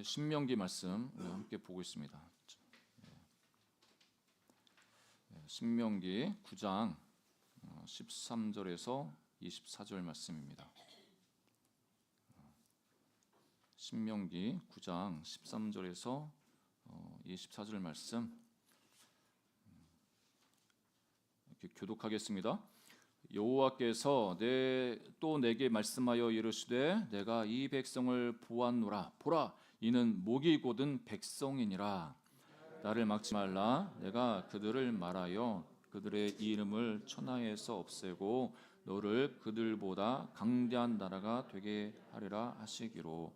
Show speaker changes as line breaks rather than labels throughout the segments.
신명기 말씀 함께 보고 있습니다. 신명기 9장 13절에서 24절 말씀입니다. 신명기 9장 13절에서 24절 말씀 이렇게 교독하겠습니다. 여호와께서 또 내게 말씀하여 이르시되 내가 이 백성을 보았노라. 보라, 이는 목이 곧은 백성이니라. 나를 막지 말라. 내가 그들을 말하여 그들의 이름을 천하에서 없애고 너를 그들보다 강대한 나라가 되게 하리라 하시기로.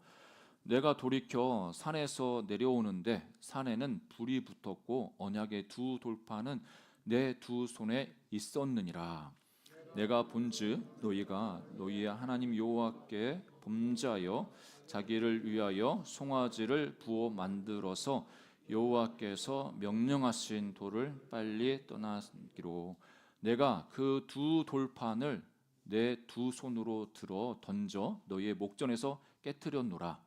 내가 돌이켜 산에서 내려오는데 산에는 불이 붙었고 언약의 두 돌파는 내 두 손에 있었느니라. 내가 본즉 너희가 너희의 하나님 여호와께 범죄하여 자기를 위하여 송아지를 부어 만들어서 여호와께서 명령하신 돌을 빨리 떠나기로. 내가 그 두 돌판을 내 두 손으로 들어 던져 너희의 목전에서 깨뜨렸노라.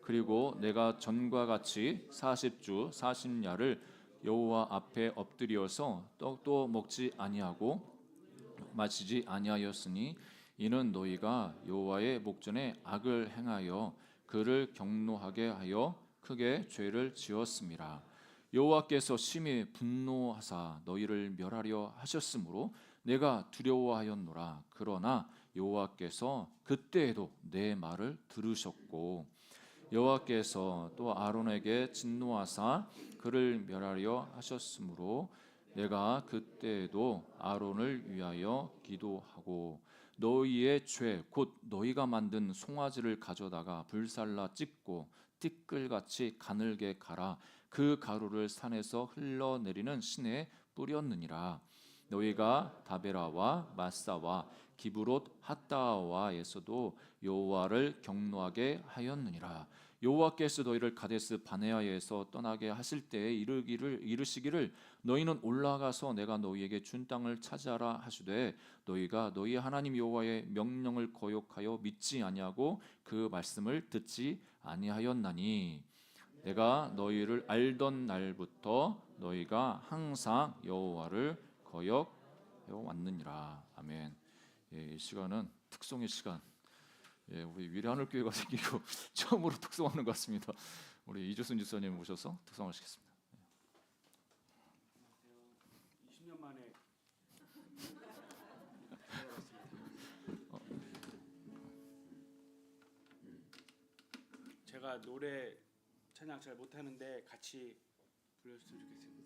그리고 내가 전과 같이 40주 40야를 여호와 앞에 엎드려서 떡도 먹지 아니하고 마치지 아니하였으니 이는 너희가 여호와의 목전에 악을 행하여 그를 경노하게 하여 크게 죄를 지었음이라. 여호와께서 심히 분노하사 너희를 멸하려 하셨으므로 내가 두려워하였노라. 그러나 여호와께서 그때에도 내 말을 들으셨고 여호와께서 또 아론에게 진노하사 그를 멸하려 하셨으므로 내가 그때에도 아론을 위하여 기도하고 너희의 죄 곧 너희가 만든 송아지를 가져다가 불살라 찢고 티끌같이 가늘게 갈아 그 가루를 산에서 흘러내리는 시내에 뿌렸느니라. 너희가 다베라와 마사와 기브롯 핫다와에서도 여호와를 경노하게 하였느니라. 여호와께서 너희를 가데스 바네아에서 떠나게 하실 때에 이르시기를 너희는 올라가서 내가 너희에게 준 땅을 차지하라 하시되 너희가 너희 하나님 여호와의 명령을 거역하여 믿지 아니하고 그 말씀을 듣지 아니하였나니 내가 너희를 알던 날부터 너희가 항상 여호와를 거역해 왔느니라. 아멘. 이 시간은 특송의 시간. 우리 위례하늘교회가 생기고 처음으로 특송하는 것 같습니다. 우리 이주순 집사님 모셔서 특송하시겠습니다.
20년 만에 제가 노래 찬양 잘 못하는데 같이 불러주시면 좋겠습니다.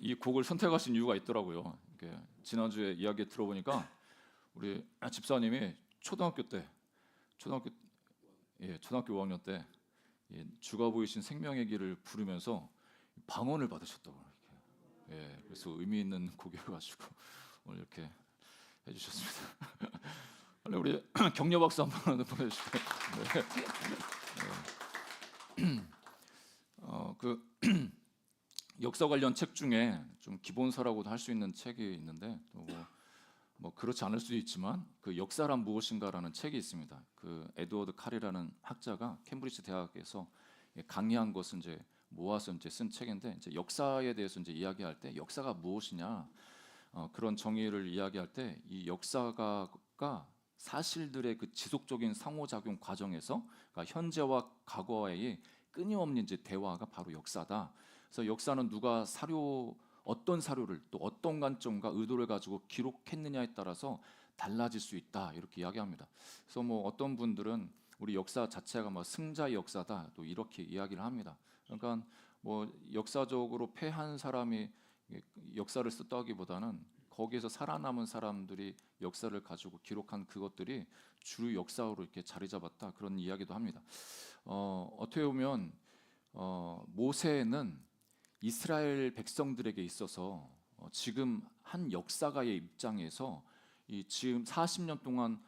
이 곡을 선택하신 이유가 있더라고요. 이렇게 지난주에 이야기 들어보니까 우리 집사님이 초등학교 때 초등학교 초등학교 5학년 때 주가 보이신 생명의 길을 부르면서 방언을 받으셨다고 이렇게. 그래서 의미 있는 곡이어가지고 오늘 이렇게 해주셨습니다. 우리 격려 박수 한번 보내주시죠. 그 역사 관련 책 중에 좀 기본서라고도 할 수 있는 책이 있는데 또 뭐 그렇지 않을 수도 있지만 그 역사란 무엇인가라는 책이 있습니다. 그 에드워드 칼이라는 학자가 캠브리지 대학에서 강의한 것을 이제 모아서 이제 쓴 책인데 이제 역사에 대해서 이제 이야기할 때 역사가 무엇이냐 그런 정의를 이야기할 때 이 역사가 사실들의 그 지속적인 상호작용 과정에서 그러니까 현재와 과거의 끊임없는 이제 대화가 바로 역사다. 그래서 역사는 누가 어떤 사료를 또 어떤 관점과 의도를 가지고 기록했느냐에 따라서 달라질 수 있다 이렇게 이야기합니다. 그래서 뭐 어떤 분들은 우리 역사 자체가 뭐 승자의 역사다 또 이렇게 이야기를 합니다. 그러니까 뭐 역사적으로 패한 사람이 역사를 썼다기보다는 거기에서 살아남은 사람들이 역사를 가지고 기록한 그것들이 주류 역사로 이렇게 자리 잡았다 그런 이야기도 합니다. 어떻게 보면 모세는 이스라엘 백성들에게 있어서 지금 한 역사가의 입장에서 이 지금 40년 동안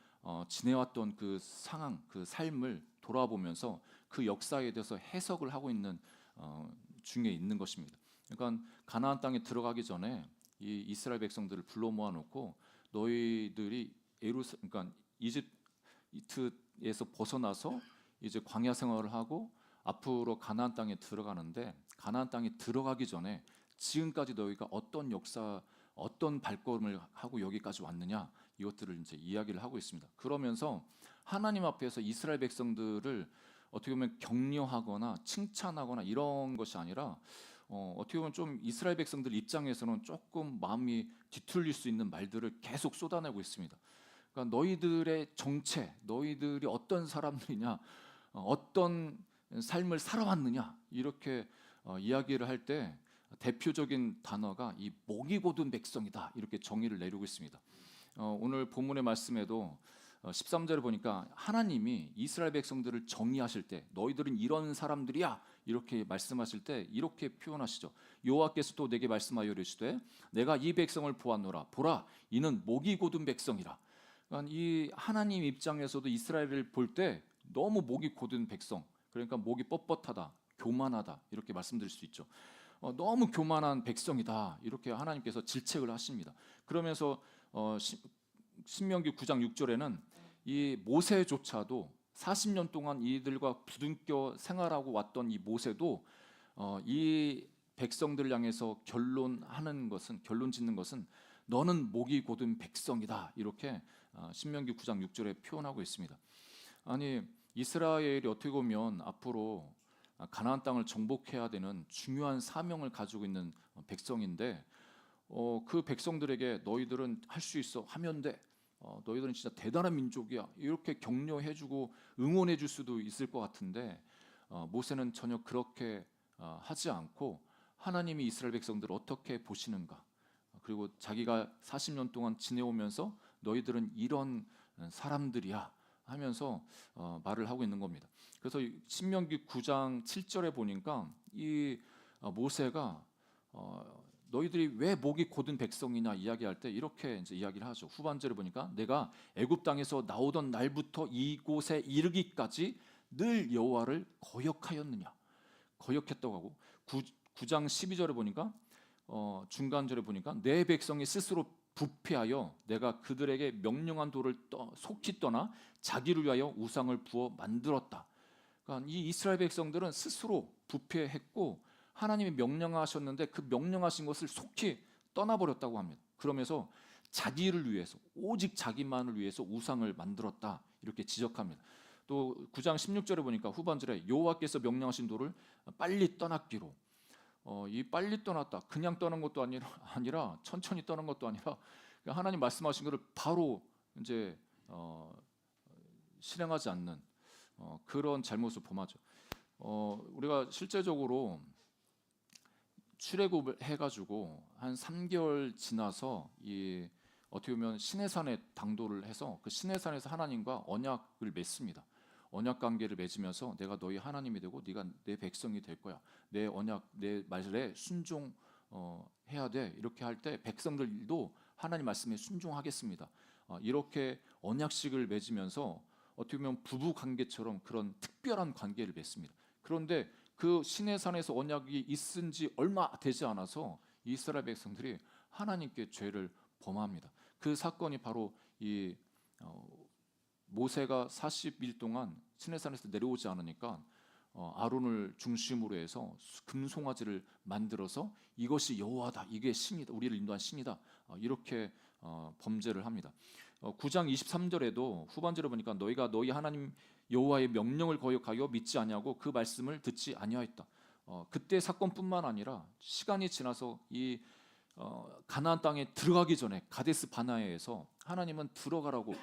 지내왔던 그 상황, 그 삶을 돌아보면서 그 역사에 대해서 해석을 하고 있는 중에 있는 것입니다. 그러니까 가나안 땅에 들어가기 전에 이 이스라엘 백성들을 불러 모아놓고 너희들이 그러니까 이집트에서 벗어나서 이제 광야 생활을 하고 앞으로 가나안 땅에 들어가는데 가나안 땅에 들어가기 전에 지금까지 너희가 어떤 역사, 어떤 발걸음을 하고 여기까지 왔느냐 이것들을 이제 이야기를 하고 있습니다. 그러면서 하나님 앞에서 이스라엘 백성들을 어떻게 보면 격려하거나 칭찬하거나 이런 것이 아니라 어떻게 보면 좀 이스라엘 백성들 입장에서는 조금 마음이 뒤틀릴 수 있는 말들을 계속 쏟아내고 있습니다. 그러니까 너희들의 정체, 너희들이 어떤 사람들이냐, 어떤 삶을 살아왔느냐 이렇게 이야기를 할 때 대표적인 단어가 이 목이 곧은 백성이다 이렇게 정의를 내리고 있습니다. 오늘 본문의 말씀에도 13절을 보니까 하나님이 이스라엘 백성들을 정의하실 때 너희들은 이런 사람들이야 이렇게 말씀하실 때 이렇게 표현하시죠. 여호와께서 또 내게 말씀하여 이르시되 내가 이 백성을 보았노라 보라 이는 목이 곧은 백성이라. 그러니까 이 하나님 입장에서도 이스라엘을 볼 때 너무 목이 곧은 백성 그러니까 목이 뻣뻣하다 교만하다 이렇게 말씀드릴 수 있죠. 너무 교만한 백성이다 이렇게 하나님께서 질책을 하십니다. 그러면서 신명기 9장 6절에는 이 모세조차도 40년 동안 이들과 부둥켜 생활하고 왔던 이 모세도 이 백성들을 향해서 결론 짓는 것은 너는 목이 곧은 백성이다 이렇게 신명기 9장 6절에 표현하고 있습니다. 아니 이스라엘이 어떻게 보면 앞으로 가나안 땅을 정복해야 되는 중요한 사명을 가지고 있는 백성인데 그 백성들에게 너희들은 할 수 있어 하면 돼 너희들은 진짜 대단한 민족이야 이렇게 격려해주고 응원해줄 수도 있을 것 같은데 모세는 전혀 그렇게 하지 않고 하나님이 이스라엘 백성들을 어떻게 보시는가 그리고 자기가 40년 동안 지내오면서 너희들은 이런 사람들이야 하면서 말을 하고 있는 겁니다. 그래서 신명기 9장 7절에 보니까 이 모세가 너희들이 왜 목이 곧은 백성이냐 이야기할 때 이렇게 이제 이야기를 하죠. 후반절에 보니까 내가 애굽 땅에서 나오던 날부터 이곳에 이르기까지 늘 여호와를 거역하였느냐 거역했다고 하고 9장 12절에 보니까 중간절에 보니까 내 백성이 스스로 부패하여 내가 그들에게 명령한 도를 속히 떠나 자기를 위하여 우상을 부어 만들었다. 그러니까 이 이스라엘 백성들은 스스로 부패했고 하나님이 명령하셨는데 그 명령하신 것을 속히 떠나버렸다고 합니다. 그러면서 자기를 위해서 오직 자기만을 위해서 우상을 만들었다 이렇게 지적합니다. 또 9장 16절에 보니까 후반절에 여호와께서 명령하신 도를 빨리 떠났기로 이 빨리 떠났다 그냥 떠난 것도 아니라 천천히 떠난 것도 아니라 하나님 말씀하신 것을 바로 이제 실행하지 않는 그런 잘못을 범하죠. 우리가 실제적으로 출애굽을 해가지고 한 3개월 지나서 이 어떻게 보면 시내산에 당도를 해서 그 시내산에서 하나님과 언약을 맺습니다. 언약 관계를 맺으면서 내가 너희 하나님이 되고 네가 내 백성이 될 거야. 내 언약 내 말에 순종 해야 돼. 이렇게 할 때 백성들도 하나님 말씀에 순종하겠습니다. 이렇게 언약식을 맺으면서 어떻게 보면 부부 관계처럼 그런 특별한 관계를 맺습니다. 그런데 그 시내산에서 언약이 있은 지 얼마 되지 않아서 이스라엘 백성들이 하나님께 죄를 범합니다. 그 사건이 바로 이 모세가 40일 동안 시내산에서 내려오지 않으니까 아론을 중심으로 해서 금송아지를 만들어서 이것이 여호와다, 이게 신이다, 우리를 인도한 신이다, 이렇게 범죄를 합니다. 9장 23절에도 후반절에 보니까 너희가 너희 하나님 여호와의 명령을 거역하여 믿지 아니하고 그 말씀을 듣지 아니하였다. 그때 사건뿐만 아니라 시간이 지나서 이 가나안 땅에 들어가기 전에 가데스 바네아에서 하나님은 들어가라고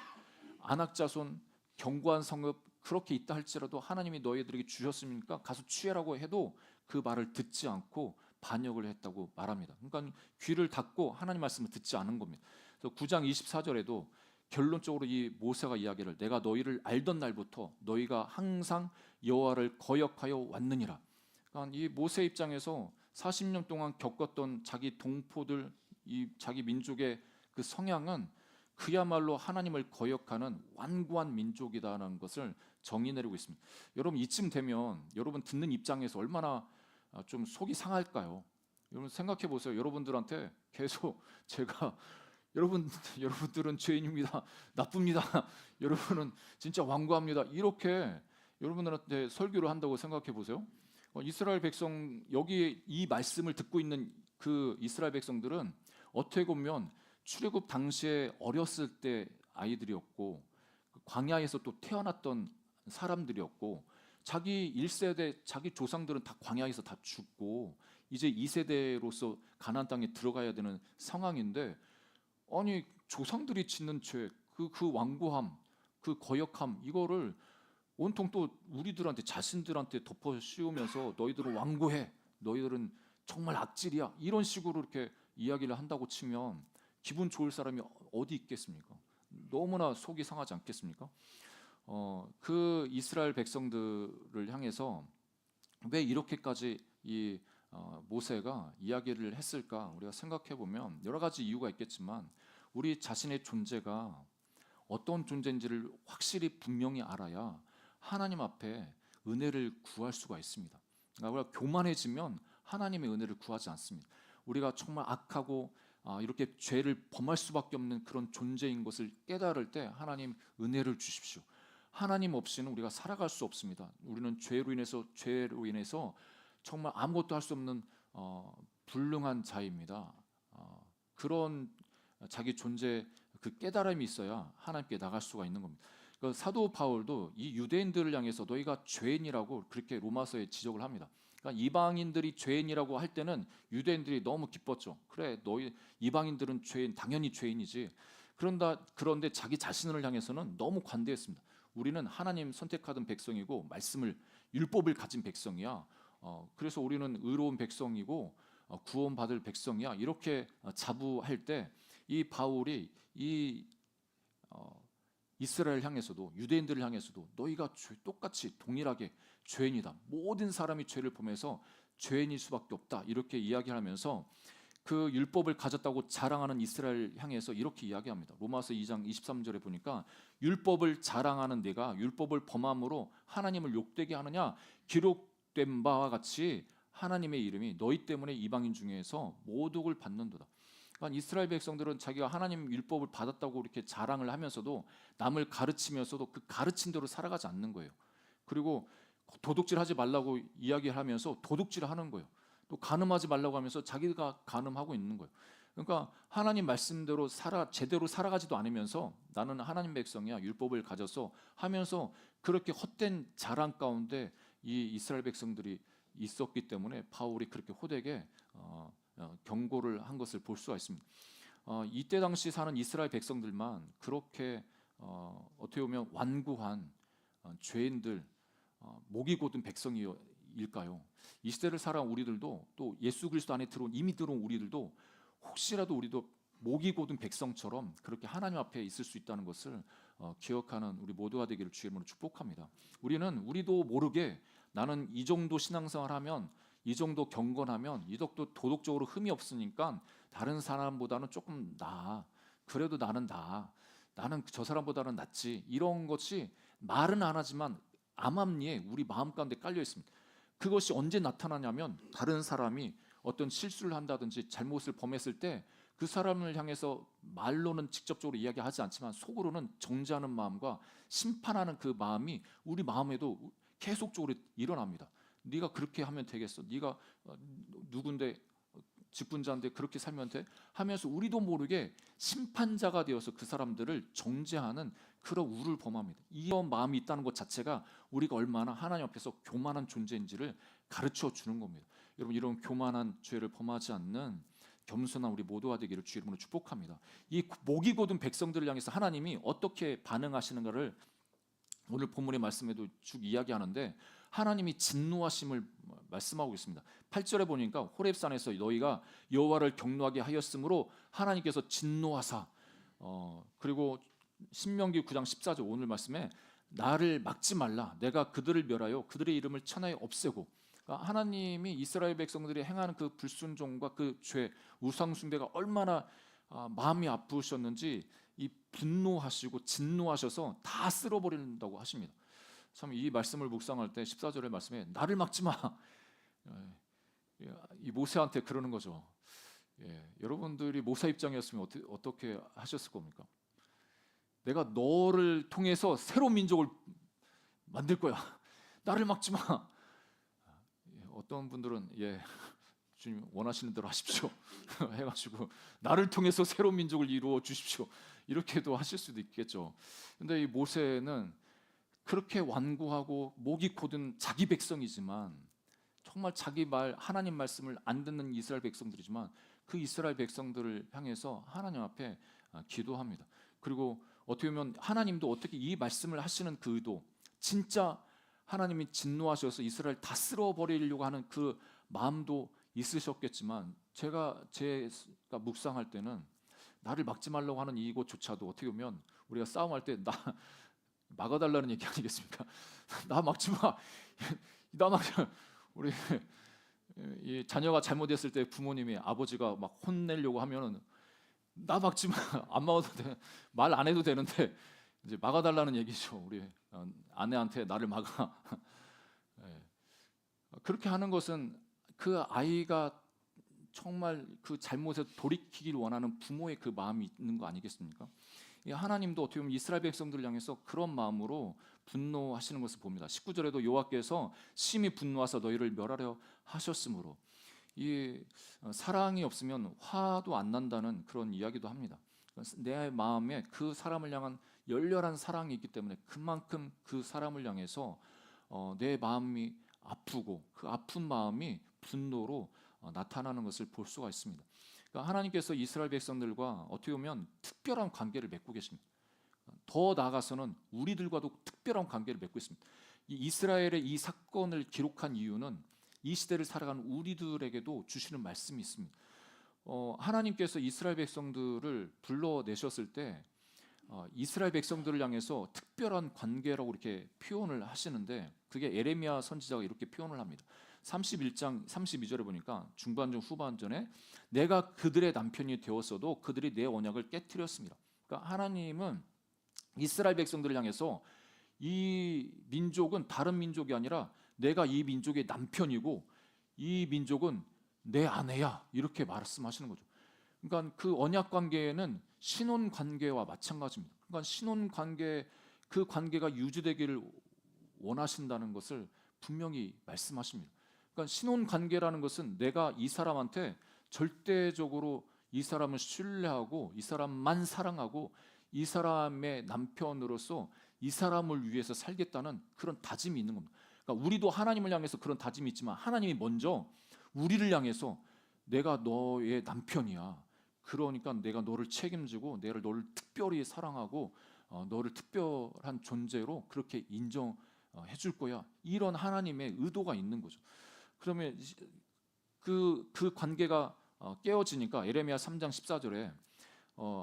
아낙 자손 견고한 성읍 그렇게 있다 할지라도 하나님이 너희들에게 주셨으니까 가서 취하라고 해도 그 말을 듣지 않고 반역을 했다고 말합니다. 그러니까 귀를 닫고 하나님 말씀을 듣지 않은 겁니다. 그래서 9장 24절에도 결론적으로 이 모세가 이야기를 내가 너희를 알던 날부터 너희가 항상 여호와를 거역하여 왔느니라. 그러니까 이 모세 입장에서 40년 동안 겪었던 자기 동포들, 이 자기 민족의 그 성향은 그야말로 하나님을 거역하는 완고한 민족이다라는 것을 정의 내리고 있습니다. 여러분 이쯤 되면 여러분 듣는 입장에서 얼마나 좀 속이 상할까요? 여러분 생각해 보세요. 여러분들한테 계속 제가 여러분들은 죄인입니다. 나쁩니다. 여러분은 진짜 완고합니다. 이렇게 여러분들한테 설교를 한다고 생각해 보세요. 이스라엘 백성 여기 이 말씀을 듣고 있는 그 이스라엘 백성들은 어떻게 보면 출애굽 당시에 어렸을 때 아이들이었고 광야에서 또 태어났던 사람들이었고 자기 1세대 자기 조상들은 다 광야에서 다 죽고 이제 2세대로서 가나안 땅에 들어가야 되는 상황인데 아니 조상들이 짓는 죄, 그 완고함, 그 거역함 이거를 온통 또 우리들한테 자신들한테 덮어 씌우면서 너희들은 완고해, 너희들은 정말 악질이야 이런 식으로 이렇게 이야기를 한다고 치면 기분 좋을 사람이 어디 있겠습니까? 너무나 속이 상하지 않겠습니까? 그 이스라엘 백성들을 향해서 왜 이렇게까지 이 모세가 이야기를 했을까? 우리가 생각해 보면 여러 가지 이유가 있겠지만 우리 자신의 존재가 어떤 존재인지를 확실히 분명히 알아야 하나님 앞에 은혜를 구할 수가 있습니다. 그러니까 우리가 교만해지면 하나님의 은혜를 구하지 않습니다. 우리가 정말 악하고 이렇게 죄를 범할 수밖에 없는 그런 존재인 것을 깨달을 때 하나님 은혜를 주십시오. 하나님 없이는 우리가 살아갈 수 없습니다. 우리는 죄로 인해서 정말 아무것도 할 수 없는 불능한 자입니다. 그런 자기 존재 그 깨달음이 있어야 하나님께 나갈 수가 있는 겁니다. 그 사도 바울도 이 유대인들을 향해서 너희가 죄인이라고 그렇게 로마서에 지적을 합니다. 그러니까 이방인들이 죄인이라고 할 때는 유대인들이 너무 기뻤죠. 그래, 너희 이방인들은 죄인, 당연히 죄인이지. 그런데 자기 자신을 향해서는 너무 관대했습니다. 우리는 하나님 선택하던 백성이고 말씀을 율법을 가진 백성이야. 그래서 우리는 의로운 백성이고 구원받을 백성이야. 이렇게 자부할 때 이 바울이 이 이스라엘 향해서도 유대인들을 향해서도 너희가 똑같이 동일하게 죄인이다. 모든 사람이 죄를 범해서 죄인일 수밖에 없다. 이렇게 이야기하면서 그 율법을 가졌다고 자랑하는 이스라엘 향해서 이렇게 이야기합니다. 로마서 2장 23절에 보니까 율법을 자랑하는 내가 율법을 범함으로 하나님을 욕되게 하느냐? 기록된 바와 같이 하나님의 이름이 너희 때문에 이방인 중에서 모독을 받는도다. 그러니까 이스라엘 백성들은 자기가 하나님 율법을 받았다고 이렇게 자랑을 하면서도 남을 가르치면서도 그 가르친 대로 살아가지 않는 거예요. 그리고 도둑질하지 말라고 이야기를 하면서 도둑질을 하는 거예요. 또 간음하지 말라고 하면서 자기가 간음하고 있는 거예요. 그러니까 하나님 말씀대로 제대로 살아가지도 않으면서 나는 하나님 백성이야 율법을 가져서 하면서 그렇게 헛된 자랑 가운데 이 이스라엘 백성들이 있었기 때문에 바울이 그렇게 호되게 경고를 한 것을 볼 수가 있습니다. 이때 당시 사는 이스라엘 백성들만 그렇게 어떻게 보면 완고한 죄인들, 목이 곧은 백성이 시대일까요? 이 시대를 살아온 우리들도 또 예수 그리스도 안에 이미 들어온 우리들도 혹시라도 우리도 목이 곧은 백성처럼 그렇게 하나님 앞에 있을 수 있다는 것을 기억하는 우리 모두가 되기를 주의 이름으로 축복합니다. 우리도 모르게 나는 이 정도 신앙생활하면, 이 정도 경건하면, 이 정도 도덕적으로 흠이 없으니까 다른 사람보다는 조금 나아. 그래도 나는 나아. 나는 저 사람보다는 낫지. 이런 것이 말은 안 하지만 암암리에 우리 마음 가운데 깔려 있습니다. 그것이 언제 나타나냐면 다른 사람이 어떤 실수를 한다든지 잘못을 범했을 때 그 사람을 향해서 말로는 직접적으로 이야기하지 않지만 속으로는 정죄하는 마음과 심판하는 그 마음이 우리 마음에도 계속적으로 일어납니다. 네가 그렇게 하면 되겠어. 네가 누군데 직분자인데 그렇게 살면 돼? 하면서 우리도 모르게 심판자가 되어서 그 사람들을 정죄하는 그런 우를 범합니다. 이런 마음이 있다는 것 자체가 우리가 얼마나 하나님 앞에서 교만한 존재인지를 가르쳐 주는 겁니다. 여러분, 이런 교만한 죄를 범하지 않는 겸손한 우리 모두가 되기를 주의 이름으로 축복합니다. 이 목이 곧은 백성들을 향해서 하나님이 어떻게 반응하시는가를 오늘 본문의 말씀에도 쭉 이야기하는데, 하나님이 진노하심을 말씀하고 있습니다. 8절에 보니까 호렙산에서 너희가 여호와를 경노하게 하였으므로 하나님께서 진노하사, 그리고 신명기 9장 14절 오늘 말씀에 나를 막지 말라, 내가 그들을 멸하여 그들의 이름을 천하에 없애고. 그러니까 하나님이 이스라엘 백성들이 행하는 그 불순종과 그 죄, 우상 숭배가 얼마나 마음이 아프셨는지 이 분노하시고 진노하셔서 다 쓸어버린다고 하십니다. 참 이 말씀을 묵상할 때 14절의 말씀에 나를 막지 마, 이 모세한테 그러는 거죠. 여러분들이 모세 입장이었으면 어떻게 하셨을 겁니까? 내가 너를 통해서 새로운 민족을 만들 거야. 나를 막지 마. 어떤 분들은 주님 원하시는 대로 하십시오 해가지고 나를 통해서 새로운 민족을 이루어 주십시오 이렇게도 하실 수도 있겠죠. 근데 이 모세는 그렇게 완고하고 목이 곧은 자기 백성이지만, 정말 자기 말 하나님 말씀을 안 듣는 이스라엘 백성들이지만 그 이스라엘 백성들을 향해서 하나님 앞에 기도합니다. 그리고 어떻게 보면 하나님도 어떻게 이 말씀을 하시는 그 의도, 진짜 하나님이 진노하셔서 이스라엘 다 쓸어버리려고 하는 그 마음도 있으셨겠지만, 제가 묵상할 때는 나를 막지 말라고 하는 이것조차도 어떻게 보면 우리가 싸움할 때 나 막아달라는 얘기 아니겠습니까? 나 막지 마. 나 막 우리 이 자녀가 잘못했을 때 부모님이 아버지가 막 혼내려고 하면은 나 막지 마. 안 막아도 돼. 말 안 해도 되는데 이제 막아달라는 얘기죠. 우리 아내한테 나를 막아. 그렇게 하는 것은 그 아이가 정말 그 잘못에 돌이키길 원하는 부모의 그 마음이 있는 거 아니겠습니까? 하나님도 어떻게 보면 이스라엘 백성들을 향해서 그런 마음으로 분노하시는 것을 봅니다. 19절에도 여호와께서 심히 분노하사 너희를 멸하려 하셨으므로, 이 사랑이 없으면 화도 안 난다는 그런 이야기도 합니다. 내 마음에 그 사람을 향한 열렬한 사랑이 있기 때문에 그만큼 그 사람을 향해서 내 마음이 아프고 그 아픈 마음이 분노로 나타나는 것을 볼 수가 있습니다. 그러니까 하나님께서 이스라엘 백성들과 어떻게 보면 특별한 관계를 맺고 계십니다. 더 나아가서는 우리들과도 특별한 관계를 맺고 있습니다. 이 이스라엘의 이 사건을 기록한 이유는 이 시대를 살아가는 우리들에게도 주시는 말씀이 있습니다. 하나님께서 이스라엘 백성들을 불러내셨을 때 이스라엘 백성들을 향해서 특별한 관계라고 이렇게 표현을 하시는데, 그게 예레미야 선지자가 이렇게 표현을 합니다. 31장 32절에 보니까 중반전 후반전에 내가 그들의 남편이 되었어도 그들이 내 언약을 깨뜨렸습니다. 그러니까 하나님은 이스라엘 백성들을 향해서 이 민족은 다른 민족이 아니라 내가 이 민족의 남편이고 이 민족은 내 아내야, 이렇게 말씀하시는 거죠. 그러니까 그 언약 관계는 신혼 관계와 마찬가지입니다. 그러니까 신혼 관계, 그 관계가 유지되기를 원하신다는 것을 분명히 말씀하십니다. 그러니까 신혼 관계라는 것은 내가 이 사람한테 절대적으로 이 사람을 신뢰하고 이 사람만 사랑하고 이 사람의 남편으로서 이 사람을 위해서 살겠다는 그런 다짐이 있는 겁니다. 그러니까 우리도 하나님을 향해서 그런 다짐이 있지만 하나님이 먼저 우리를 향해서 내가 너의 남편이야. 그러니까 내가 너를 책임지고 너를 특별히 사랑하고 너를 특별한 존재로 그렇게 해줄 거야. 이런 하나님의 의도가 있는 거죠. 그러면 그 관계가 깨어지니까 에레미야 3장 14절에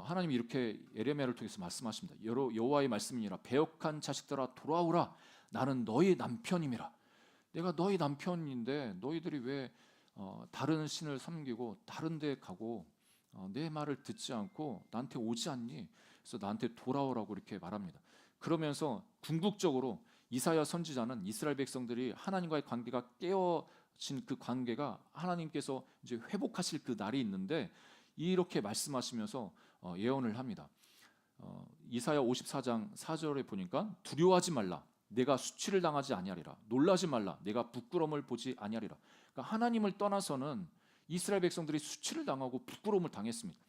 하나님이 이렇게 에레미야를 통해서 말씀하십니다. 여호와의 말씀이니라. 배역한 자식들아 돌아오라. 나는 너희 남편임이라. 내가 너희 남편인데 너희들이 왜 다른 신을 섬기고 다른 데 가고 내 말을 듣지 않고 나한테 오지 않니? 그래서 나한테 돌아오라고 이렇게 말합니다. 그러면서 궁극적으로 이사야 선지자는 이스라엘 백성들이 하나님과의 관계가 깨어진 그 관계가 하나님께서 이제 회복하실 그 날이 있는데 이렇게 말씀하시면서 예언을 합니다. 이사야 54장 4절에 보니까 두려워하지 말라. 내가 수치를 당하지 아니하리라. 놀라지 말라. 내가 부끄러움을 보지 아니하리라. 그러니까 하나님을 떠나서는 이스라엘 백성들이 수치를 당하고 부끄러움을 당했습니다.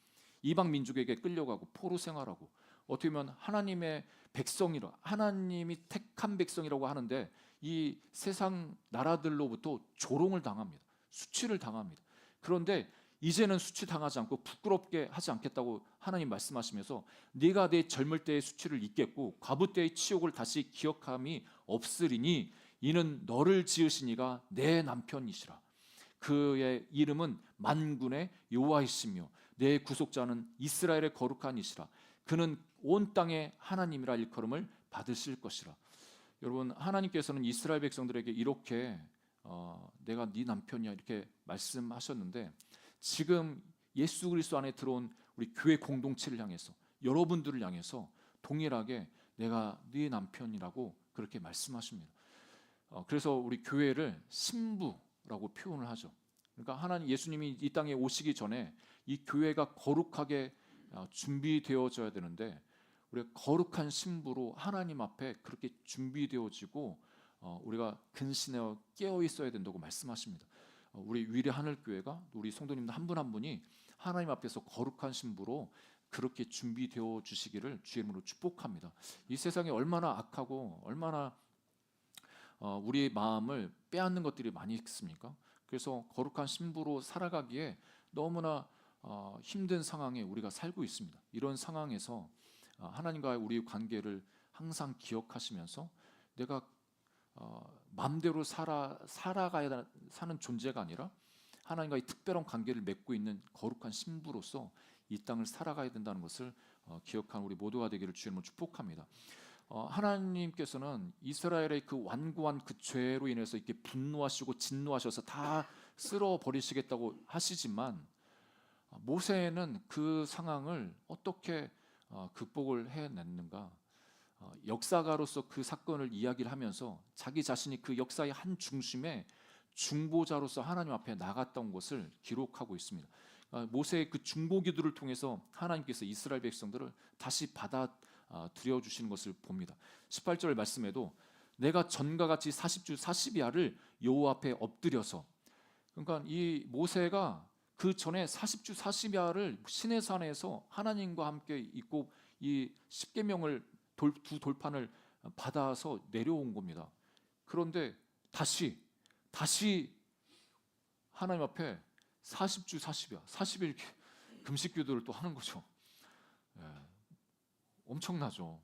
이방 민족에게 끌려가고 포로 생활하고 어떻게 보면 하나님의 백성이라 하나님이 택한 백성이라고 하는데 이 세상 나라들로부터 조롱을 당합니다. 수치를 당합니다. 그런데 이제는 수치 당하지 않고 부끄럽게 하지 않겠다고 하나님 말씀하시면서 네가 내 젊을 때의 수치를 잊겠고 과부 때의 치욕을 다시 기억함이 없으리니 이는 너를 지으신 이가 내 남편이시라. 그의 이름은 만군의 여호와이시며 내 구속자는 이스라엘의 거룩한 이시라. 그는 온 땅의 하나님이라 일컬음을 받으실 것이라. 여러분 하나님께서는 이스라엘 백성들에게 이렇게 내가 네 남편이야 이렇게 말씀하셨는데 지금 예수 그리스도 안에 들어온 우리 교회 공동체를 향해서 여러분들을 향해서 동일하게 내가 네 남편이라고 그렇게 말씀하십니다. 그래서 우리 교회를 신부라고 표현을 하죠. 그러니까 하나님 예수님이 이 땅에 오시기 전에 이 교회가 거룩하게 준비되어져야 되는데 우리가 거룩한 신부로 하나님 앞에 그렇게 준비되어지고 우리가 근신하여 깨어 있어야 된다고 말씀하십니다. 우리 위례 하늘교회가 우리 성도님들 한 분 한 분이 하나님 앞에서 거룩한 신부로 그렇게 준비되어 주시기를 주의 이름으로 축복합니다. 이 세상에 얼마나 악하고 얼마나 우리 마음을 빼앗는 것들이 많이 있습니까? 그래서 거룩한 신부로 살아가기에 너무나 힘든 상황에 우리가 살고 있습니다. 이런 상황에서 하나님과 우리 관계를 항상 기억하시면서 내가 마음대로 살아가야 사는 존재가 아니라 하나님과의 특별한 관계를 맺고 있는 거룩한 신부로서 이 땅을 살아가야 된다는 것을 기억한 우리 모두가 되기를 주님으로 축복합니다. 하나님께서는 이스라엘의 그 완고한 그 죄로 인해서 이렇게 분노하시고 진노하셔서 다 쓸어 버리시겠다고 하시지만 모세는 그 상황을 어떻게 극복을 해냈는가? 역사가로서 그 사건을 이야기를 하면서 자기 자신이 그 역사의 한 중심에 중보자로서 하나님 앞에 나갔던 것을 기록하고 있습니다. 모세의 그 중보 기도를 통해서 하나님께서 이스라엘 백성들을 다시 받아들여 주시는 것을 봅니다. 18절 말씀에도 내가 전과 같이 40주 40야를 여호와 앞에 엎드려서 그러니까 이 모세가 그 전에 40주 40야를 시내산에서 하나님과 함께 있고 이 십계명을 두 돌판을 받아서 내려온 겁니다. 그런데 다시 하나님 앞에 40주 40야 40일 금식 기도를 또 하는 거죠. 엄청나죠.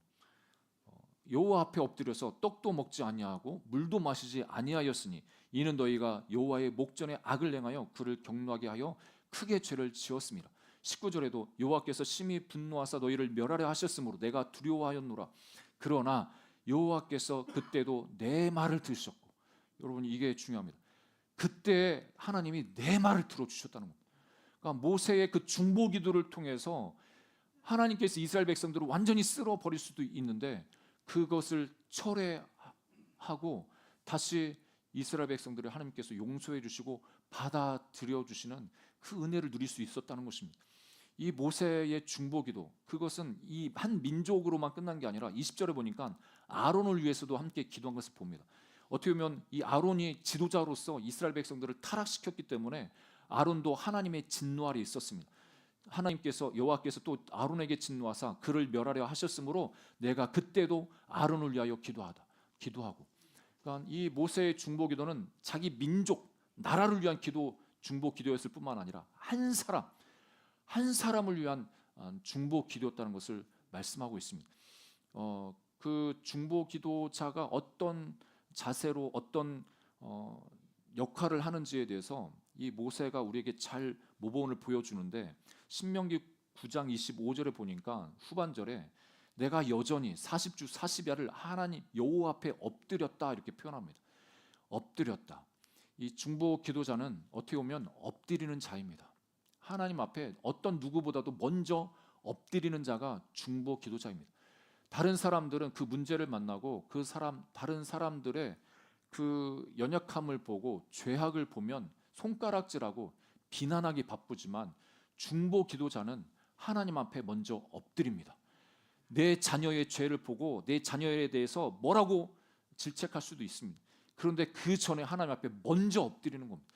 여호와 앞에 엎드려서 떡도 먹지 아니하고 물도 마시지 아니하였으니 이는 너희가 여호와의 목전에 악을 행하여 그를 경노하게 하여 크게 죄를 지었습니다. 19절에도 여호와께서 심히 분노하사 너희를 멸하려 하셨으므로 내가 두려워하였노라. 그러나 여호와께서 그때도 내 말을 들으셨고 여러분 이게 중요합니다. 그때 하나님이 내 말을 들어주셨다는 겁니다. 그러니까 모세의 그 중보 기도를 통해서 하나님께서 이스라엘 백성들을 완전히 쓸어 버릴 수도 있는데 그것을 철회하고 다시 이스라엘 백성들을 하나님께서 용서해 주시고 받아들여 주시는 그 은혜를 누릴 수 있었다는 것입니다. 이 모세의 중보기도 그것은 이 한 민족으로만 끝난 게 아니라 20절에 보니까 아론을 위해서도 함께 기도한 것을 봅니다. 어떻게 보면 이 아론이 지도자로서 이스라엘 백성들을 타락시켰기 때문에 아론도 하나님의 진노 아래 있었습니다. 하나님께서 여호와께서 또 아론에게 진노하사 그를 멸하려 하셨으므로 내가 그때도 아론을 위하여 기도하고 그러니까 이 모세의 중보기도는 자기 민족 나라를 위한 중보 기도였을 뿐만 아니라 한 사람을 위한 중보 기도였다는 것을 말씀하고 있습니다. 그 중보 기도자가 어떤 자세로 어떤 역할을 하는지에 대해서 이 모세가 우리에게 잘 모범을 보여주는데 신명기 9장 25절에 보니까 후반절에 내가 여전히 40주 40야를 하나님 여호와 앞에 엎드렸다 이렇게 표현합니다. 엎드렸다. 이 중보 기도자는 어떻게 보면 엎드리는 자입니다. 하나님 앞에 어떤 누구보다도 먼저 엎드리는 자가 중보 기도자입니다. 다른 사람들은 그 문제를 만나고 다른 사람들의 그 연약함을 보고 죄악을 보면 손가락질하고 비난하기 바쁘지만 중보 기도자는 하나님 앞에 먼저 엎드립니다. 내 자녀의 죄를 보고 내 자녀에 대해서 뭐라고 질책할 수도 있습니다. 그런데 그 전에 하나님 앞에 먼저 엎드리는 겁니다.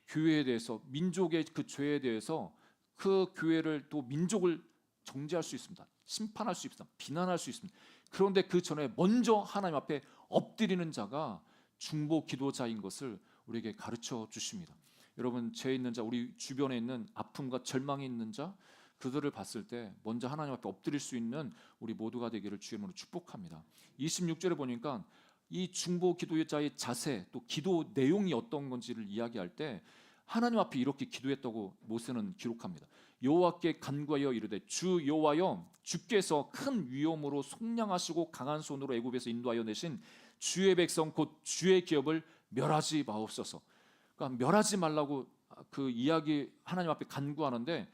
교회에 대해서 민족의 그 죄에 대해서 그 교회를 또 민족을 정죄할 수 있습니다. 심판할 수 있습니다. 비난할 수 있습니다. 그런데 그 전에 먼저 하나님 앞에 엎드리는 자가 중보 기도자인 것을 우리에게 가르쳐 주십니다. 여러분, 죄 있는 자, 우리 주변에 있는 아픔과 절망이 있는 자, 그들을 봤을 때 먼저 하나님 앞에 엎드릴 수 있는 우리 모두가 되기를 주의 이름으로 축복합니다. 26절에 보니까 이 중보 기도자의 자세, 또 기도 내용이 어떤 건지를 이야기할 때 하나님 앞에 이렇게 기도했다고 모세는 기록합니다. 여호와께 간구하여 이르되 주 여호와여, 주께서 큰 위엄으로 속량하시고 강한 손으로 애굽에서 인도하여 내신 주의 백성 곧 주의 기업을 멸하지 마옵소서. 그러니까 멸하지 말라고 그 이야기 하나님 앞에 간구하는데,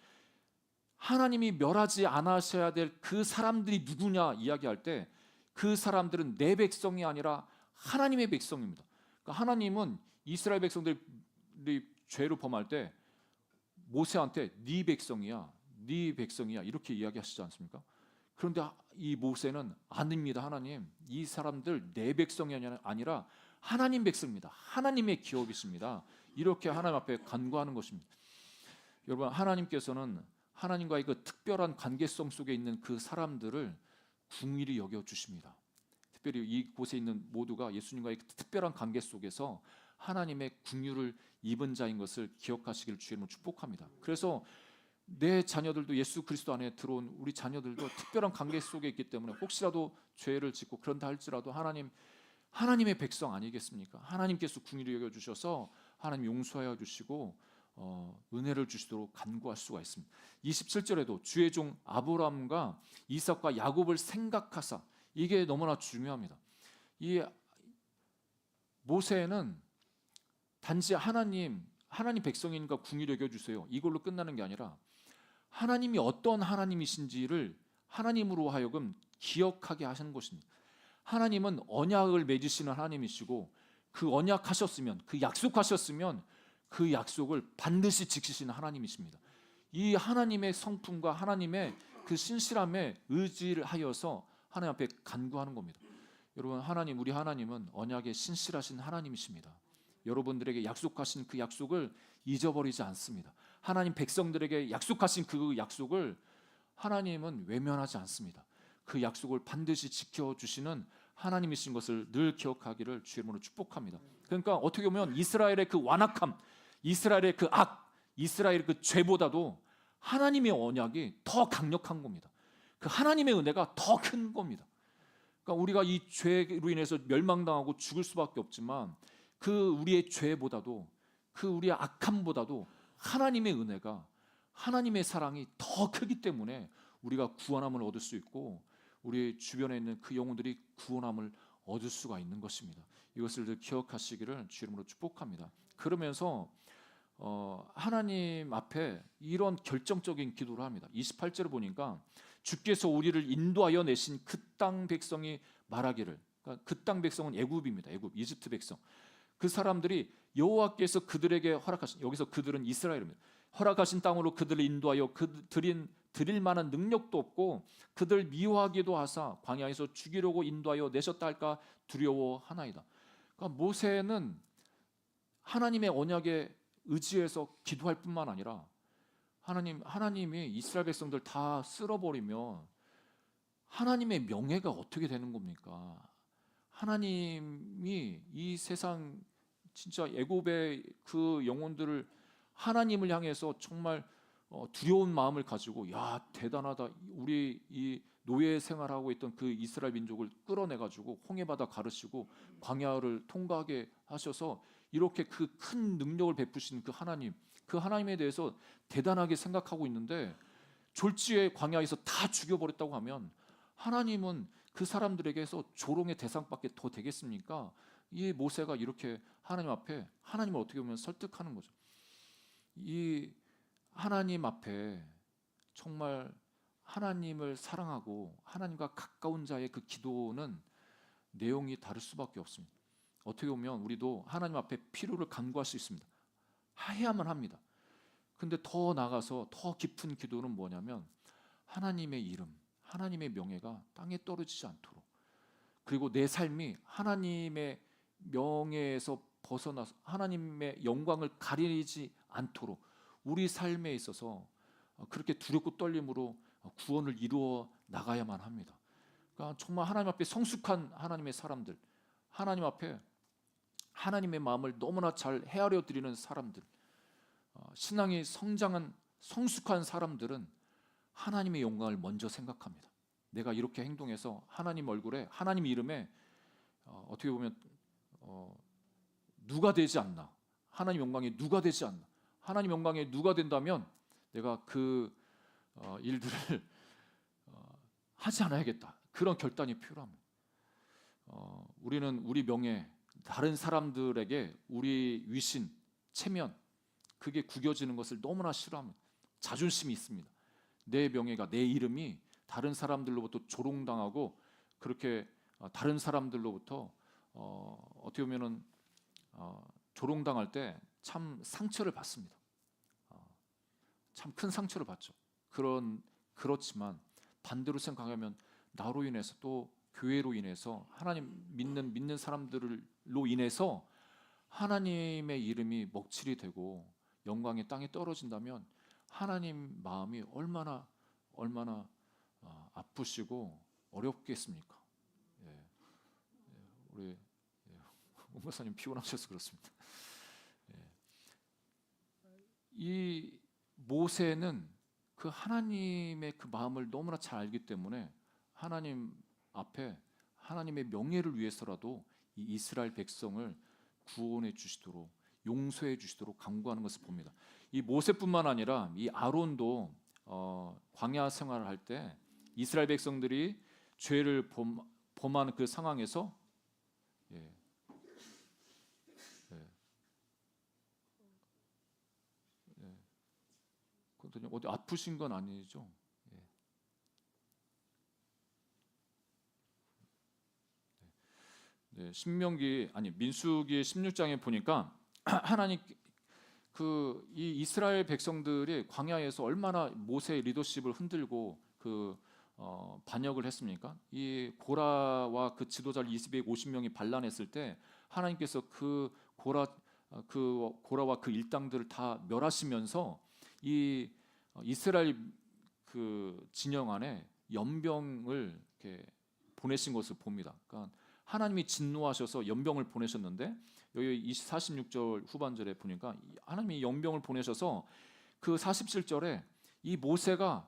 하나님이 멸하지 않으셔야 될 그 사람들이 누구냐 이야기할 때 그 사람들은 내 백성이 아니라 하나님의 백성입니다. 그러니까 하나님은 이스라엘 백성들이 죄로 범할 때 모세한테 네 백성이야, 네 백성이야 이렇게 이야기하시지 않습니까? 그런데 이 모세는 아닙니다. 하나님, 이 사람들 내 백성이 아니라 하나님 백성입니다. 하나님의 기업이십니다. 이렇게 하나님 앞에 간구하는 것입니다. 여러분, 하나님께서는 하나님과의 그 특별한 관계성 속에 있는 그 사람들을 궁일이 여겨 주십니다. 특별히 이곳에 있는 모두가 예수님과의 특별한 관계 속에서 하나님의 궁유를 입은 자인 것을 기억하시기를 주님으로 축복합니다. 그래서 내 자녀들도 예수 그리스도 안에 들어온 우리 자녀들도 특별한 관계 속에 있기 때문에 혹시라도 죄를 짓고 그런다 할지라도 하나님의 백성 아니겠습니까? 하나님께서 궁유를 여겨 주셔서 하나님 용서하여 주시고 은혜를 주시도록 간구할 수가 있습니다. 27절에도 주의 종 아브라함과 이삭과 야곱을 생각하사, 이게 너무나 중요합니다. 이 모세는 단지 하나님 백성이니까 궁유를 여겨 주세요 이걸로 끝나는 게 아니라 하나님이 어떤 하나님이신지를 하나님으로 하여금 기억하게 하시는 것입니다. 하나님은 언약을 맺으시는 하나님이시고 그 언약하셨으면, 그 약속하셨으면 그 약속을 반드시 지키시는 하나님이십니다. 이 하나님의 성품과 하나님의 그 신실함에 의지를 하여서 하나님 앞에 간구하는 겁니다. 여러분, 우리 하나님은 언약에 신실하신 하나님이십니다. 여러분들에게 약속하신 그 약속을 잊어버리지 않습니다. 하나님 백성들에게 약속하신 그 약속을 하나님은 외면하지 않습니다. 그 약속을 반드시 지켜주시는 하나님이신 것을 늘 기억하기를 주의 이름으로 축복합니다. 그러니까 어떻게 보면 이스라엘의 그 완악함, 이스라엘의 그 악, 이스라엘의 그 죄보다도 하나님의 언약이 더 강력한 겁니다. 그 하나님의 은혜가 더 큰 겁니다. 그러니까 우리가 이 죄로 인해서 멸망당하고 죽을 수밖에 없지만 그 우리의 죄보다도, 그 우리의 악함보다도 하나님의 은혜가, 하나님의 사랑이 더 크기 때문에 우리가 구원함을 얻을 수 있고 우리 주변에 있는 그 영혼들이 구원함을 얻을 수가 있는 것입니다. 이것을 늘 기억하시기를 주의 이름으로 축복합니다. 그러면서 하나님 앞에 이런 결정적인 기도를 합니다. 28절을 보니까 주께서 우리를 인도하여 내신 그 땅 백성이 말하기를, 그러니까 그 땅 백성은 애굽입니다. 애굽, 이집트 백성. 그 사람들이 여호와께서 그들에게 허락하신, 여기서 그들은 이스라엘입니다. 허락하신 땅으로 그들을 인도하여 드릴 만한 능력도 없고 그들 미워하기도 하사 광야에서 죽이려고 인도하여 내셨다 할까 두려워하나이다. 그러니까 모세는 하나님의 언약에 의지해서 기도할 뿐만 아니라 하나님이 이스라엘 백성들 다 쓸어버리면 하나님의 명예가 어떻게 되는 겁니까? 하나님이 이 세상 진짜 애굽의 그 영혼들을 하나님을 향해서 정말 두려운 마음을 가지고, 야 대단하다, 우리 이 노예 생활하고 있던 그 이스라엘 민족을 끌어내가지고 홍해바다 가르시고 광야를 통과하게 하셔서 이렇게 그 큰 능력을 베푸신 그 하나님에 대해서 대단하게 생각하고 있는데 졸지에 광야에서 다 죽여버렸다고 하면 하나님은 그 사람들에게서 조롱의 대상밖에 더 되겠습니까? 이 모세가 이렇게 하나님 앞에 하나님을 어떻게 보면 설득하는 거죠. 이 하나님 앞에 정말 하나님을 사랑하고 하나님과 가까운 자의 그 기도는 내용이 다를 수밖에 없습니다. 어떻게 보면 우리도 하나님 앞에 필요를 간구할 수 있습니다. 해야만 합니다. 근데 더 나가서 더 깊은 기도는 뭐냐면 하나님의 이름, 하나님의 명예가 땅에 떨어지지 않도록, 그리고 내 삶이 하나님의 명예에서 벗어나서 하나님의 영광을 가리지 않도록 우리 삶에 있어서 그렇게 두렵고 떨림으로 구원을 이루어 나가야만 합니다. 그러니까 정말 하나님 앞에 성숙한 하나님의 사람들, 하나님 앞에 하나님의 마음을 너무나 잘 헤아려 드리는 사람들, 신앙이 성장한 성숙한 사람들은 하나님의 영광을 먼저 생각합니다. 내가 이렇게 행동해서 하나님 얼굴에 하나님 이름에 어떻게 보면 누가 되지 않나, 하나님 영광에 누가 되지 않나, 하나님 영광에 누가 된다면 내가 그 일들을 하지 않아야겠다, 그런 결단이 필요합니다. 우리는 우리 명예, 다른 사람들에게 우리 위신, 체면, 그게 구겨지는 것을 너무나 싫어합니다. 자존심이 있습니다. 내 명예가, 내 이름이 다른 사람들로부터 조롱당하고 그렇게 다른 사람들로부터 어떻게 보면은 조롱당할 때 참 상처를 받습니다. 참 큰 상처를 받죠. 그렇지만 반대로 생각하면 나로 인해서 또 교회로 인해서 하나님 믿는 사람들로 인해서 하나님의 이름이 먹칠이 되고 영광이 땅에 떨어진다면 하나님 마음이 얼마나 아프시고 어렵겠습니까? 우리 온 목사님 피곤하셔서 그렇습니다. 이 모세는 그 하나님의 그 마음을 너무나 잘 알기 때문에 하나님 앞에 하나님의 명예를 위해서라도 이 이스라엘 백성을 구원해 주시도록, 용서해 주시도록 간구하는 것을 봅니다. 이 모세뿐만 아니라 이 아론도 광야 생활을 할 때 이스라엘 백성들이 죄를 범하는 그 상황에서 어디 아프신 건 아니죠? 민수기 16장에 보니까 하나님 이 이스라엘 백성들이 광야에서 얼마나 모세의 리더십을 흔들고 반역을 했습니까? 이 고라와 그 지도자 250명이 반란했을 때 하나님께서 그 고라와 그 일당들을 다 멸하시면서 이 이스라엘 그 진영 안에 연병을 이렇게 보내신 것을 봅니다. 그러니까 하나님이 진노하셔서 연병을 보내셨는데 여기 46절 후반절에 보니까 하나님이 연병을 보내셔서 그 47절에 이 모세가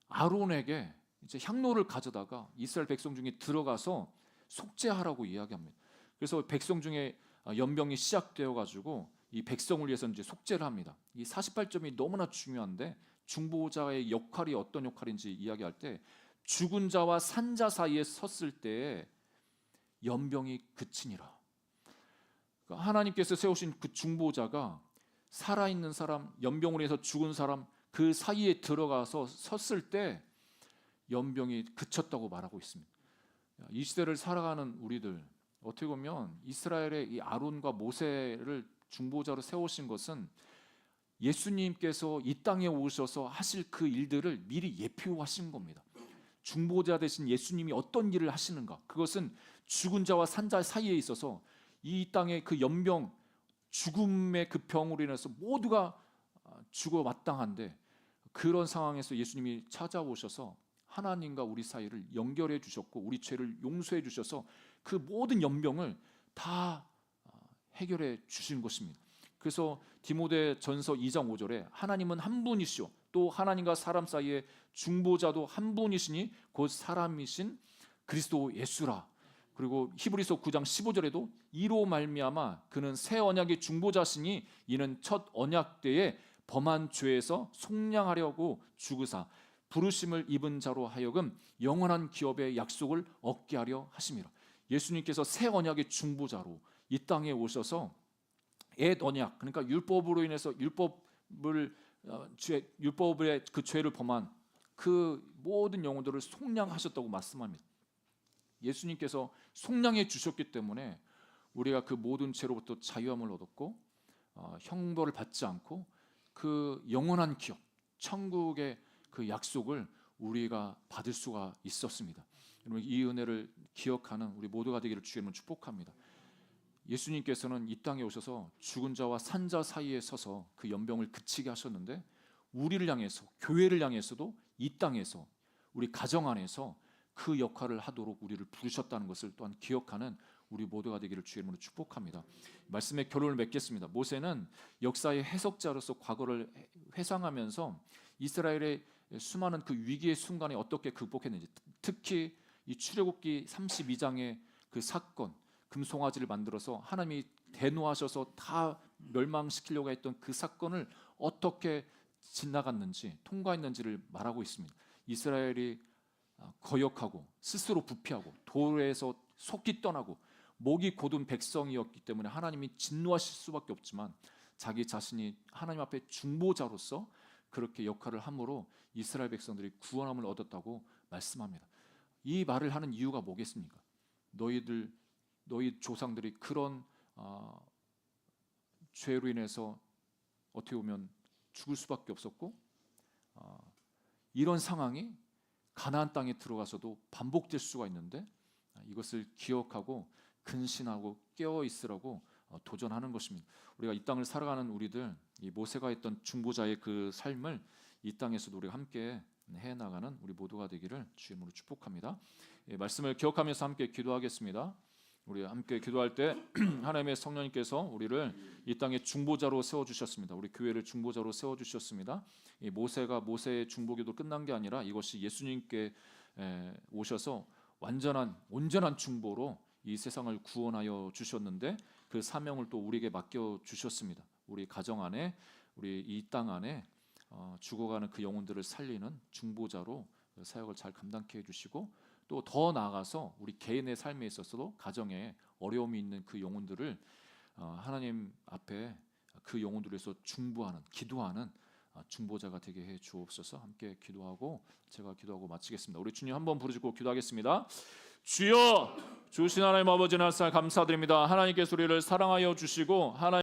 아론에게 이제 향로를 가져다가 이스라엘 백성 중에 들어가서 속죄하라고 이야기합니다. 그래서 백성 중에 연병이 시작되어 가지고 이 백성을 위해서 이제 속죄를 합니다. 이 48점이 너무나 중요한데 중보자의 역할이 어떤 역할인지 이야기할 때 죽은 자와 산 자 사이에 섰을 때 연병이 그치니라. 그러니까 하나님께서 세우신 그 중보자가 살아있는 사람, 연병으로 해서 죽은 사람 그 사이에 들어가서 섰을 때 연병이 그쳤다고 말하고 있습니다. 이 시대를 살아가는 우리들, 어떻게 보면 이스라엘의 이 아론과 모세를 중보자로 세우신 것은 예수님께서 이 땅에 오셔서 하실 그 일들을 미리 예표하신 겁니다. 중보자 되신 예수님이 어떤 일을 하시는가, 그것은 죽은 자와 산 자 사이에 있어서 이 땅의 그 연병, 죽음의 그 병으로 인해서 모두가 죽어 마땅한데 그런 상황에서 예수님이 찾아오셔서 하나님과 우리 사이를 연결해 주셨고 우리 죄를 용서해 주셔서 그 모든 연병을 다 해결해 주신 것입니다. 그래서 디모데 전서 2장 5절에 하나님은 한 분이시오 또 하나님과 사람 사이의 중보자도 한 분이시니 곧 사람이신 그리스도 예수라. 그리고 히브리서 9장 15절에도 이로 말미암아 그는 새 언약의 중보자시니 이는 첫 언약 때에 범한 죄에서 속량하려고 죽으사 부르심을 입은 자로 하여금 영원한 기업의 약속을 얻게 하려 하심이라. 예수님께서 새 언약의 중보자로 이 땅에 오셔서 옛 언약, 그러니까 율법으로 인해서 율법의 그 죄를 범한 그 모든 영혼들을 속량하셨다고 말씀합니다. 예수님께서 속량해 주셨기 때문에 우리가 그 모든 죄로부터 자유함을 얻었고 형벌을 받지 않고 그 영원한 기업, 천국의 그 약속을 우리가 받을 수가 있었습니다. 여러분, 이 은혜를 기억하는 우리 모두가 되기를 주의 이름으로 축복합니다. 예수님께서는 이 땅에 오셔서 죽은 자와 산 자 사이에 서서 그 연병을 그치게 하셨는데 우리를 향해서, 교회를 향해서도 이 땅에서, 우리 가정 안에서 그 역할을 하도록 우리를 부르셨다는 것을 또한 기억하는 우리 모두가 되기를 주의 이름으로 축복합니다. 말씀의 결론을 맺겠습니다. 모세는 역사의 해석자로서 과거를 회상하면서 이스라엘의 수많은 그 위기의 순간에 어떻게 극복했는지, 특히 이 출애굽기 32장의 그 사건, 금송아지를 만들어서 하나님이 대노하셔서 다 멸망시키려고 했던 그 사건을 어떻게 지나갔는지, 통과했는지를 말하고 있습니다. 이스라엘이 거역하고 스스로 부패하고 도에서 속히 떠나고 목이 곧은 백성이었기 때문에 하나님이 진노하실 수밖에 없지만 자기 자신이 하나님 앞에 중보자로서 그렇게 역할을 함으로 이스라엘 백성들이 구원함을 얻었다고 말씀합니다. 이 말을 하는 이유가 뭐겠습니까? 너희 조상들이 그런 죄로 인해서 어떻게 보면 죽을 수밖에 없었고 이런 상황이 가나안 땅에 들어가서도 반복될 수가 있는데 이것을 기억하고 근신하고 깨어 있으라고 도전하는 것입니다. 우리가 이 땅을 살아가는 우리들, 이 모세가 했던 중보자의 그 삶을 이 땅에서도 우리가 함께 해나가는 우리 모두가 되기를 주님으로 축복합니다. 말씀을 기억하면서 함께 기도하겠습니다. 우리 함께 기도할 때 하나님의 성령님께서 우리를 이 땅의 중보자로 세워주셨습니다. 우리 교회를 중보자로 세워주셨습니다. 이 모세가 모세의 중보기도 끝난 게 아니라 이것이 예수님께 오셔서 온전한 중보로 이 세상을 구원하여 주셨는데 그 사명을 또 우리에게 맡겨 주셨습니다. 우리 가정 안에, 우리 이 땅 안에 죽어가는 그 영혼들을 살리는 중보자로 사역을 잘 감당케 해주시고 또 더 나아가서 우리 개인의 삶에 있어서도 가정에 어려움이 있는 그 영혼들을 하나님 앞에 그 영혼들을 위해서 중보하는, 기도하는 중보자가 되게 해 주옵소서. 함께 기도하고 제가 기도하고 마치겠습니다. 우리 주님 한번 부르짖고 기도하겠습니다. 주여, 주신 하나님 아버지 날짜 감사드립니다. 하나님께서 우리를 사랑하여 주시고 하나님